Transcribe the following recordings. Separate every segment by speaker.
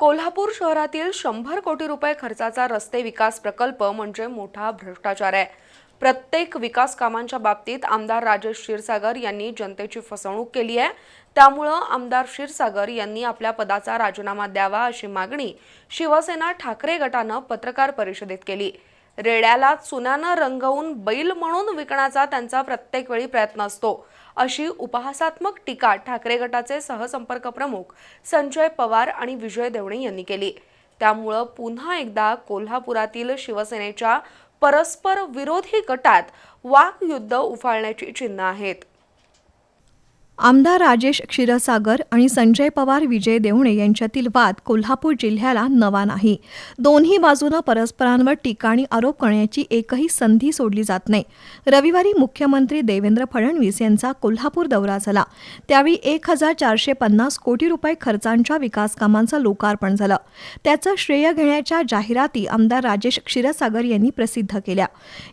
Speaker 1: कोल्हापूर शहरातील 100 कोटी रुपये खर्चाचा रस्ते विकास प्रकल्प म्हणजे मोठा भ्रष्टाचार आहे। प्रत्येक विकास कामांच्या बाबतीत आमदार राजेश क्षीरसागर यांनी जनतेची फसवणूक केली आहे। त्यामुळे आमदार क्षीरसागर यांनी आपल्या पदाचा राजीनामा द्यावा अशी मागणी शिवसेना ठाकरे गटाने पत्रकार परिषदेत केली। रेड्याला चुन्याने रंगवून बैल म्हणून विकण्याचा त्यांचा प्रत्येक वेळी प्रयत्न असतो अशी उपहासात्मक टीका ठाकरे गटाचे सहसंपर्क प्रमुख संजय पवार आणि विजय देवणे यांनी केली। त्यामुळे पुन्हा एकदा कोल्हापुरातील शिवसेनेच्या परस्पर विरोधी गटात वाकयुद्ध उफाळण्याची चिन्ह आहेत।
Speaker 2: आमदार राजेश क्षीरसागर आणि संजय पवार विजय देवणे यांच्यातील वाद कोल्हापूर जिल्ह्याला नवा नाही। दोन्ही बाजूने परस्परांवर टीका आणि आरोप करण्याची एकही संधी सोडली जात नाही। रविवारी मुख्यमंत्री देवेंद्र फडणवीस यांचा कोल्हापूर दौरा झाला। त्यावेळी 1450 कोटी रुपये खर्चांच्या विकास कामांचं लोकार्पण झालं। त्याचं श्रेय घेण्याच्या जाहिराती आमदार राजेश क्षीरसागर यांनी प्रसिद्ध केल्या।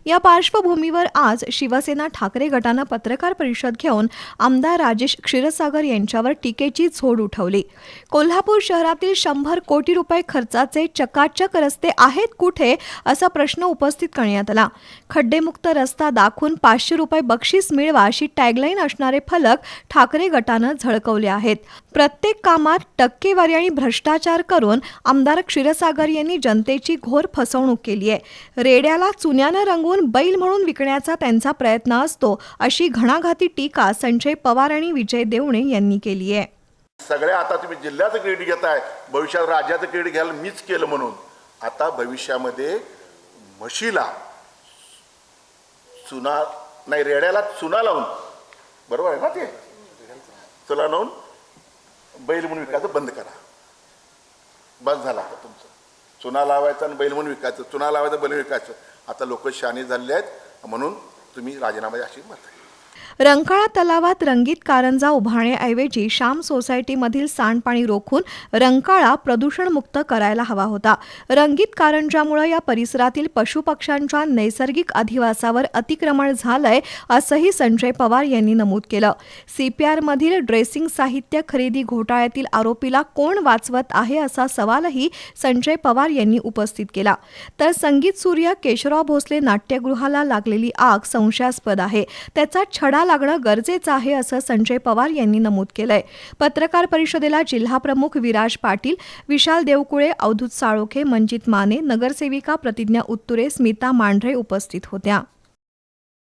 Speaker 2: या पार्श्वभूमीवर आज शिवसेना ठाकरे गटाने पत्रकार परिषद घेऊन आमदार राजेश क्षीरसागर यांच्यावर टीकेची झोड उठवली। कोल्हापूर शहरातील 100 कोटी रुपये खर्चाचे चकाचक रस्ते आहेत कुठे असा प्रश्न उपस्थित करण्यात आला। खड्डेमुक्त रस्ता दाखवून 500 रुपये बक्षीस मिळवा अशी टॅगलाईन असणारे फलक ठाकरे गटाने झळकवले आहेत। प्रत्येक कामात टक्केवारी आणि भ्रष्टाचार करून आमदार क्षीरसागर यांनी जनतेची घोर फसवणूक केली आहे। रेड्याला चुन्याने रंगवून बैल म्हणून विकण्याचा त्यांचा प्रयत्न असतो अशी घणाघाती टीका संजय पवार आणि विजय देवणे यांनी केली आहे।
Speaker 3: सगळ्या आता तुम्ही जिल्ह्याचं क्रेडिट घेताय, भविष्यात राज्याचं क्रेडिट घ्यायला मीच केलं म्हणून आता भविष्यामध्ये म्हशीला चुना नाही, रेड्याला चुना लावून, बरोबर आहे ना, ते चुना लावून बैल म्हणून विकायचं बंद करा। बस झाला आता तुमचं। चुना लावायचा आणि बैल म्हणून विकायचं, चुना लावायचं बैल विकायचं। आता लोक शहाणे झालेले आहेत म्हणून तुम्ही राजीनामा अशी मत आहे।
Speaker 2: रंकाळा तलावात रंगीत कारंजा उभारण्याऐवजी श्याम सोसायटीमधील सांडपाणी रोखून रंकाळा प्रदूषणमुक्त करायला हवा होता। रंगीत कारंजामुळे या परिसरातील पशुपक्ष्यांच्या नैसर्गिक अधिवासावर अतिक्रमण झालंय असंही संजय पवार यांनी नमूद केलं। सीपीआरमधील ड्रेसिंग साहित्य खरेदी घोटाळ्यातील आरोपीला कोण वाचवत आहे असा सवालही संजय पवार यांनी उपस्थित केला। तर संगीत सूर्य केशवराव भोसले नाट्यगृहाला लागलेली आग संशयास्पद आहे, त्याचा छडा लागणं गरजेचं आहे असं संजय पवार यांनी नमूद केलंय। पत्रकार परिषदेला जिल्हा प्रमुख विराज पाटील, विशाल देवकुळे, अवधूत साळोखे, मंजित माने, नगरसेविका प्रतिज्ञा उत्तुरे, स्मिता मांढरे उपस्थित होत्या।